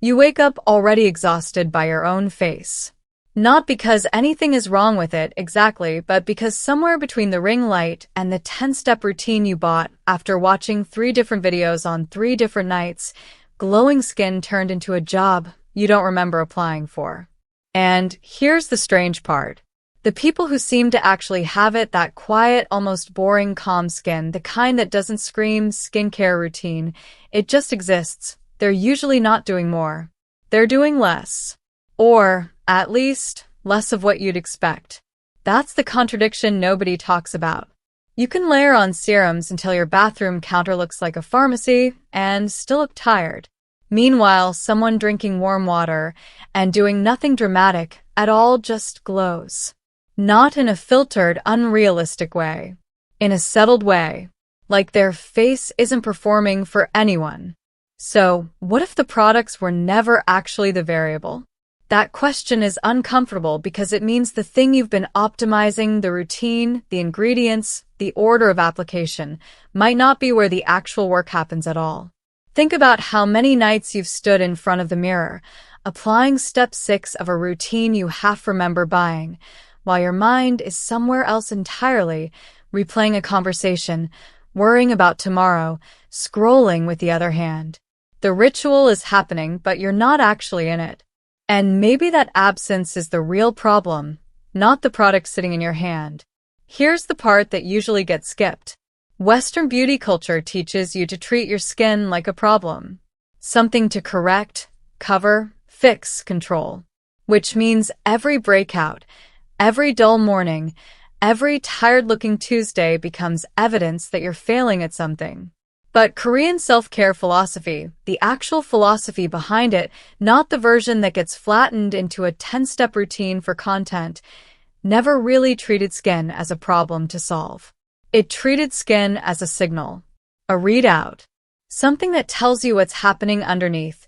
You wake up already exhausted by your own face. Not because anything is wrong with it exactly, but because somewhere between the ring light and the 10-step routine you bought after watching 3 different videos on 3 different nights, glowing skin turned into a job you don't remember applying for. And here's the strange part. The people who seem to actually have it, that quiet, almost boring, calm skin, the kind that doesn't scream skincare routine, it just exists. They're usually not doing more. They're doing less. Or, at least, less of what you'd expect. That's the contradiction nobody talks about. You can layer on serums until your bathroom counter looks like a pharmacy and still look tired. Meanwhile, someone drinking warm water and doing nothing dramatic at all just glows. Not in a filtered, unrealistic way. In a settled way. Like their face isn't performing for anyone. So, what if the products were never actually the variable? That question is uncomfortable because it means the thing you've been optimizing, the routine, the ingredients, the order of application, might not be where the actual work happens at all. Think about how many nights you've stood in front of the mirror, applying step 6 of a routine you half remember buying, while your mind is somewhere else entirely, replaying a conversation, worrying about tomorrow, scrolling with the other hand. The ritual is happening, but you're not actually in it. And maybe that absence is the real problem, not the product sitting in your hand. Here's the part that usually gets skipped. Western beauty culture teaches you to treat your skin like a problem. Something to correct, cover, fix, control. Which means every breakout, every dull morning, every tired-looking Tuesday becomes evidence that you're failing at something. But Korean self-care philosophy, the actual philosophy behind it, not the version that gets flattened into a 10-step routine for content, never really treated skin as a problem to solve. It treated skin as a signal, a readout, something that tells you what's happening underneath,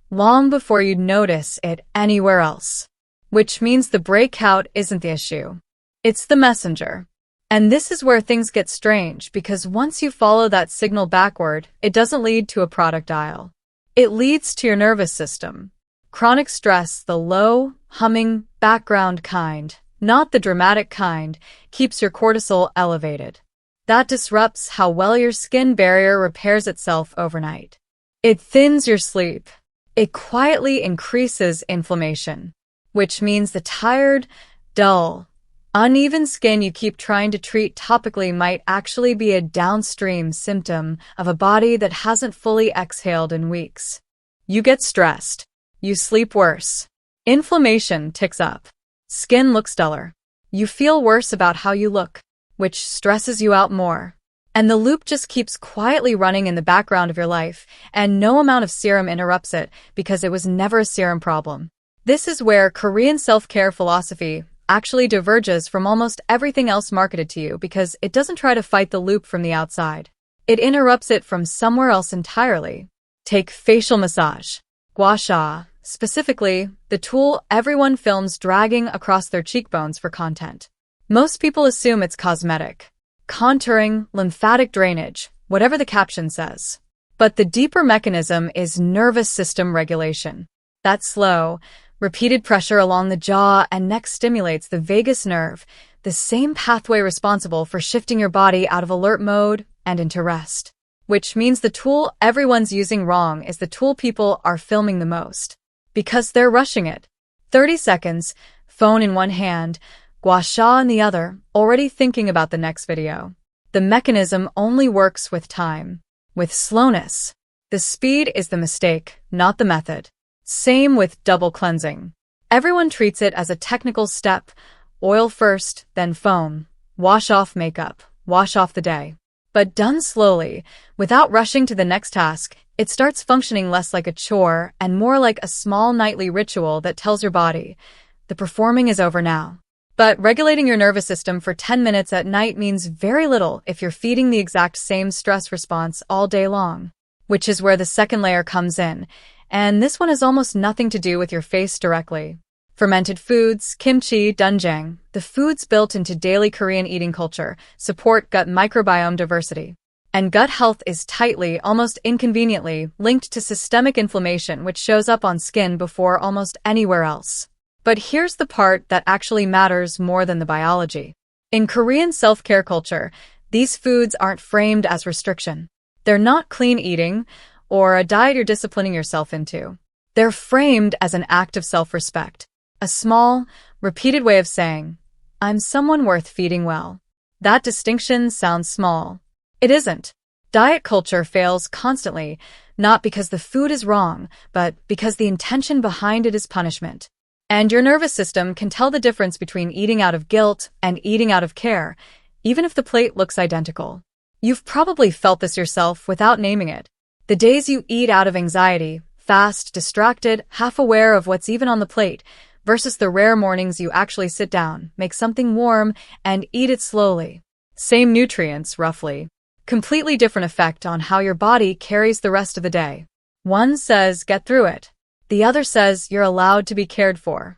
long before you'd notice it anywhere else. Which means the breakout isn't the issue. It's the messenger. And this is where things get strange, because once you follow that signal backward, it doesn't lead to a product aisle. It leads to your nervous system. Chronic stress, the low, humming, background kind, not the dramatic kind, keeps your cortisol elevated. That disrupts how well your skin barrier repairs itself overnight. It thins your sleep. It quietly increases inflammation, which means the tired, dull, uneven skin you keep trying to treat topically might actually be a downstream symptom of a body that hasn't fully exhaled in weeks. You get stressed. You sleep worse. Inflammation ticks up. Skin looks duller. You feel worse about how you look, which stresses you out more. And the loop just keeps quietly running in the background of your life, and no amount of serum interrupts it because it was never a serum problem. This is where Korean self-care philosophy actually diverges from almost everything else marketed to you because it doesn't try to fight the loop from the outside. It interrupts it from somewhere else entirely. Take facial massage. Gua sha, specifically, the tool everyone films dragging across their cheekbones for content. Most people assume it's cosmetic. Contouring, lymphatic drainage, whatever the caption says. But the deeper mechanism is nervous system regulation. That slow, repeated pressure along the jaw and neck stimulates the vagus nerve, the same pathway responsible for shifting your body out of alert mode and into rest. Which means the tool everyone's using wrong is the tool people are filming the most. Because they're rushing it. 30 seconds, phone in one hand, gua sha in the other, already thinking about the next video. The mechanism only works with time. With slowness. The speed is the mistake, not the method. Same with double cleansing. Everyone treats it as a technical step. Oil first, then foam. Wash off makeup. Wash off the day. But done slowly, without rushing to the next task, it starts functioning less like a chore and more like a small nightly ritual that tells your body, the performing is over now. But regulating your nervous system for 10 minutes at night means very little if you're feeding the exact same stress response all day long. Which is where the second layer comes in. And this one has almost nothing to do with your face directly. Fermented foods, kimchi, doenjang, the foods built into daily Korean eating culture, support gut microbiome diversity. And gut health is tightly, almost inconveniently, linked to systemic inflammation, which shows up on skin before almost anywhere else. But here's the part that actually matters more than the biology. In Korean self-care culture, these foods aren't framed as restriction. They're not clean eating or a diet you're disciplining yourself into. They're framed as an act of self-respect, a small, repeated way of saying, I'm someone worth feeding well. That distinction sounds small. It isn't. Diet culture fails constantly, not because the food is wrong, but because the intention behind it is punishment. And your nervous system can tell the difference between eating out of guilt and eating out of care, even if the plate looks identical. You've probably felt this yourself without naming it. The days you eat out of anxiety, fast, distracted, half aware of what's even on the plate, versus the rare mornings you actually sit down, make something warm, and eat it slowly. Same nutrients, roughly. Completely different effect on how your body carries the rest of the day. One says, get through it. The other says you're allowed to be cared for.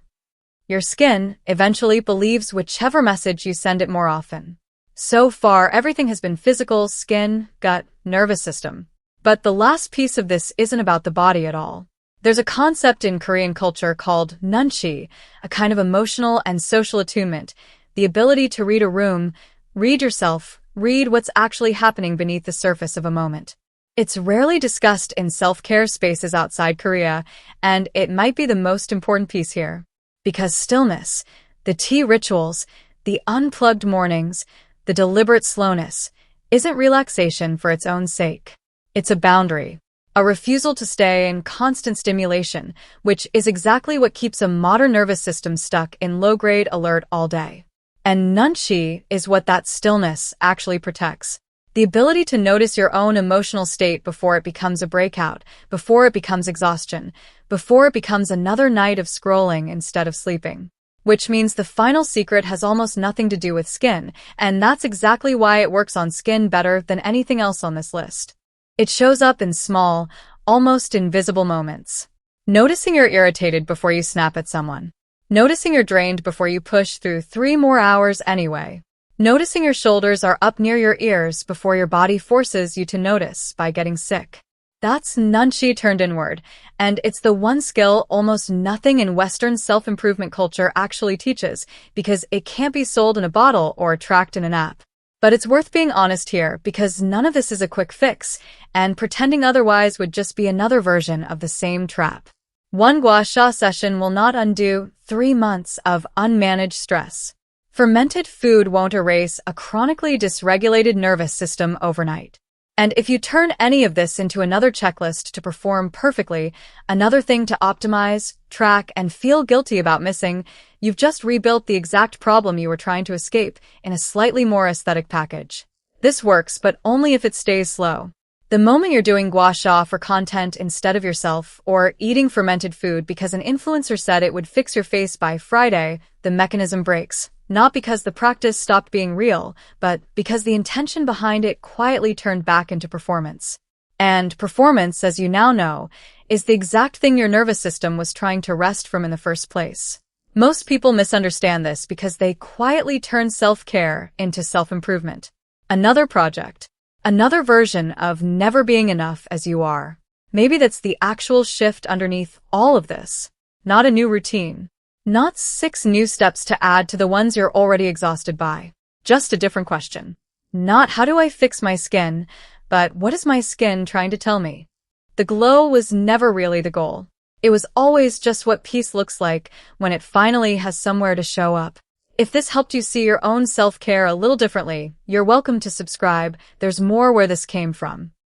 Your skin eventually believes whichever message you send it more often. So far, everything has been physical, skin, gut, nervous system. But the last piece of this isn't about the body at all. There's a concept in Korean culture called nunchi, a kind of emotional and social attunement, the ability to read a room, read yourself, read what's actually happening beneath the surface of a moment. It's rarely discussed in self-care spaces outside Korea, and it might be the most important piece here. Because stillness, the tea rituals, the unplugged mornings, the deliberate slowness, isn't relaxation for its own sake. It's a boundary, a refusal to stay in constant stimulation, which is exactly what keeps a modern nervous system stuck in low-grade alert all day. And nunchi is what that stillness actually protects. The ability to notice your own emotional state before it becomes a breakout, before it becomes exhaustion, before it becomes another night of scrolling instead of sleeping. Which means the final secret has almost nothing to do with skin, and that's exactly why it works on skin better than anything else on this list. It shows up in small, almost invisible moments. Noticing you're irritated before you snap at someone. Noticing you're drained before you push through 3 more hours anyway. Noticing your shoulders are up near your ears before your body forces you to notice by getting sick. That's nunchi turned inward, and it's the one skill almost nothing in Western self-improvement culture actually teaches, because it can't be sold in a bottle or tracked in an app. But it's worth being honest here, because none of this is a quick fix, and pretending otherwise would just be another version of the same trap. One gua sha session will not undo 3 months of unmanaged stress. Fermented food won't erase a chronically dysregulated nervous system overnight. And if you turn any of this into another checklist to perform perfectly, another thing to optimize, track, and feel guilty about missing, you've just rebuilt the exact problem you were trying to escape in a slightly more aesthetic package. This works, but only if it stays slow. The moment you're doing gua sha for content instead of yourself, or eating fermented food because an influencer said it would fix your face by Friday, the mechanism breaks. Not because the practice stopped being real, but because the intention behind it quietly turned back into performance. And performance, as you now know, is the exact thing your nervous system was trying to rest from in the first place. Most people misunderstand this because they quietly turn self-care into self-improvement. Another project. Another version of never being enough as you are. Maybe that's the actual shift underneath all of this. Not a new routine. Not 6 new steps to add to the ones you're already exhausted by. Just a different question. Not how do I fix my skin, but what is my skin trying to tell me? The glow was never really the goal. It was always just what peace looks like when it finally has somewhere to show up. If this helped you see your own self-care a little differently, you're welcome to subscribe. There's more where this came from.